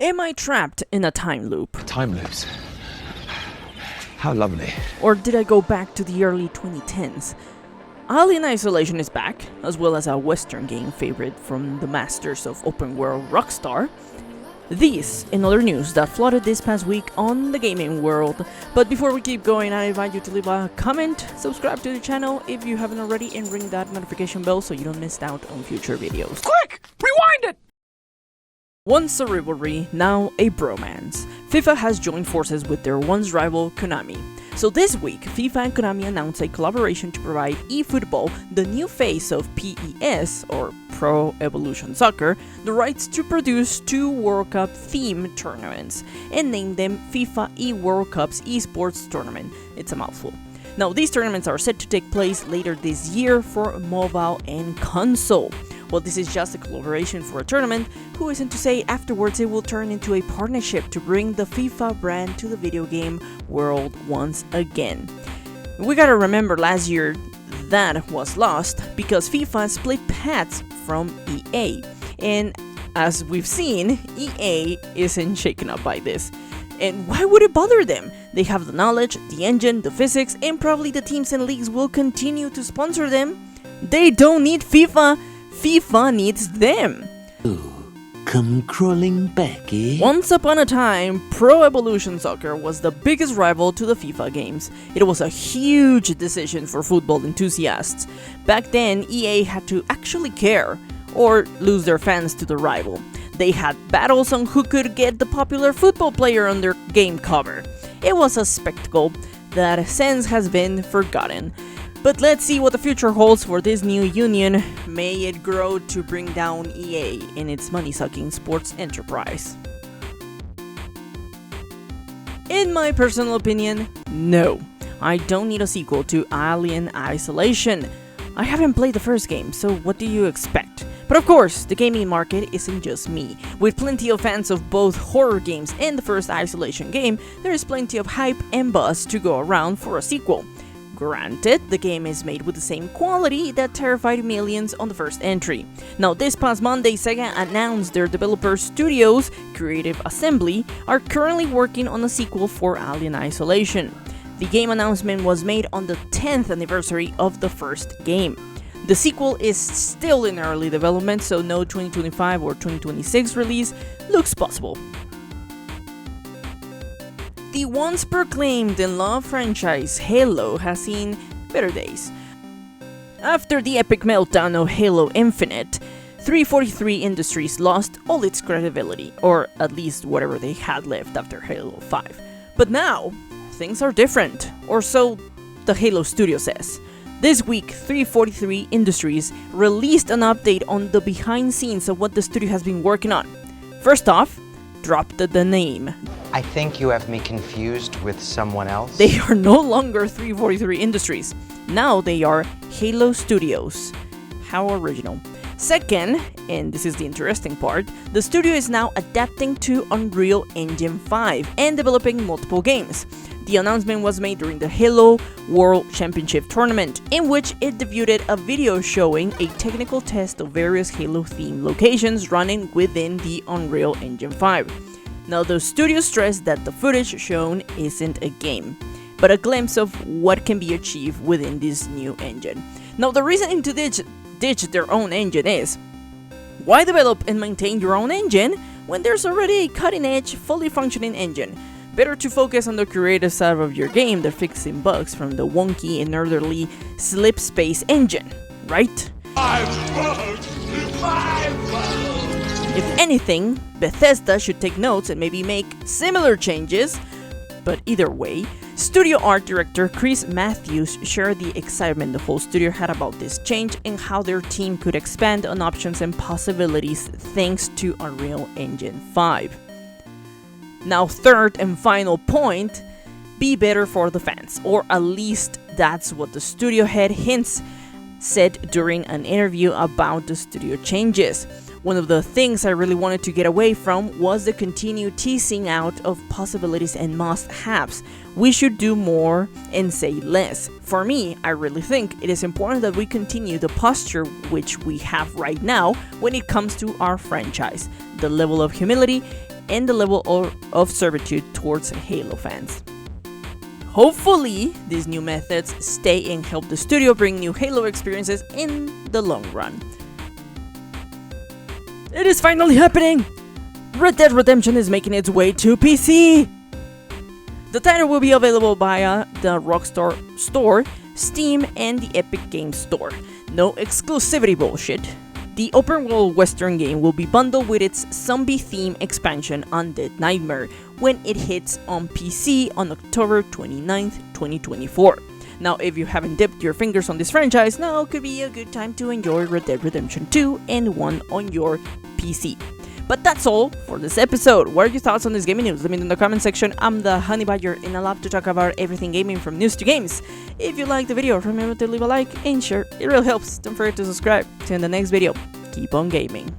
Am I trapped in a time loop? Time loops. How lovely. Or did I go back to the early 2010s? Alien Isolation is back, as well as a Western game favorite from the masters of open world Rockstar. These and other news that flooded this past week on the gaming world. But before we keep going, I invite you to leave a comment, subscribe to the channel if you haven't already, and ring that notification bell so you don't miss out on future videos. Quick! Rewind it! Once a rivalry, now a bromance. FIFA has joined forces with their once rival Konami. So this week, FIFA and Konami announced a collaboration to provide eFootball, the new face of PES, or Pro Evolution Soccer, the rights to produce 2 World Cup themed tournaments, and name them FIFA eWorld Cup's esports tournament. It's a mouthful. Now, these tournaments are set to take place later this year for mobile and console. Well, this is just a collaboration for a tournament. Who isn't to say afterwards it will turn into a partnership to bring the FIFA brand to the video game world once again. We gotta remember last year that was lost because FIFA split paths from EA. And as we've seen, EA isn't shaken up by this. And why would it bother them? They have the knowledge, the engine, the physics, and probably the teams and leagues will continue to sponsor them. They don't need FIFA. FIFA needs them. Ooh, come crawling back, eh? Once upon a time, Pro Evolution Soccer was the biggest rival to the FIFA games. It was a huge decision for football enthusiasts. Back then, EA had to actually care, or lose their fans to the rival. They had battles on who could get the popular football player on their game cover. It was a spectacle that since has been forgotten. But let's see what the future holds for this new union. May it grow to bring down EA in its money-sucking sports enterprise. In my personal opinion, no. I don't need a sequel to Alien Isolation. I haven't played the first game, so what do you expect? But of course, the gaming market isn't just me. With plenty of fans of both horror games and the first Isolation game, there is plenty of hype and buzz to go around for a sequel. Granted, the game is made with the same quality that terrified millions on the first entry. Now, this past Monday, Sega announced their developer studios, Creative Assembly, are currently working on a sequel for Alien Isolation. The game announcement was made on the 10th anniversary of the first game. The sequel is still in early development, so no 2025 or 2026 release looks possible. The once proclaimed and loved franchise Halo has seen better days. After the epic meltdown of Halo Infinite, 343 Industries lost all its credibility, or at least whatever they had left after Halo 5. But now, things are different, or so the Halo studio says. This week, 343 Industries released an update on the behind scenes of what the studio has been working on. First off, dropped the name. I think you have me confused with someone else. They are no longer 343 Industries. Now they are Halo Studios. How original. Second, and this is the interesting part, the studio is now adapting to Unreal Engine 5 and developing multiple games. The announcement was made during the Halo World Championship Tournament, in which it debuted a video showing a technical test of various Halo-themed locations running within the Unreal Engine 5. Now, the studio stressed that the footage shown isn't a game, but a glimpse of what can be achieved within this new engine. Now, the reason to ditch their own engine is, why develop and maintain your own engine when there's already a cutting-edge, fully functioning engine? Better to focus on the creative side of your game than fixing bugs from the wonky and orderly Slipspace engine, right? If anything, Bethesda should take notes and maybe make similar changes. But either way, studio art director Chris Matthews shared the excitement the whole studio had about this change and how their team could expand on options and possibilities thanks to Unreal Engine 5. Now, third and final point, be better for the fans, or at least that's what the studio head Hints said during an interview about the studio changes. One of the things I really wanted to get away from was the continued teasing out of possibilities and must-haves. We should do more and say less. For me, I really think it is important that we continue the posture which we have right now when it comes to our franchise. The level of humility and the level of servitude towards Halo fans. Hopefully, these new methods stay and help the studio bring new Halo experiences in the long run. It is finally happening! Red Dead Redemption is making its way to PC! The title will be available via the Rockstar Store, Steam, and the Epic Games Store. No exclusivity bullshit. The open world western game will be bundled with its zombie theme expansion Undead Nightmare when it hits on PC on October 29th, 2024. Now, if you haven't dipped your fingers on this franchise, now could be a good time to enjoy Red Dead Redemption 2 and 1 on your PC. But that's all for this episode. What are your thoughts on this gaming news? Let me know in the comment section. I'm the Honey Badger and I love to talk about everything gaming from news to games. If you liked the video, remember to leave a like and share. It really helps. Don't forget to subscribe. See you in the next video. Keep on gaming.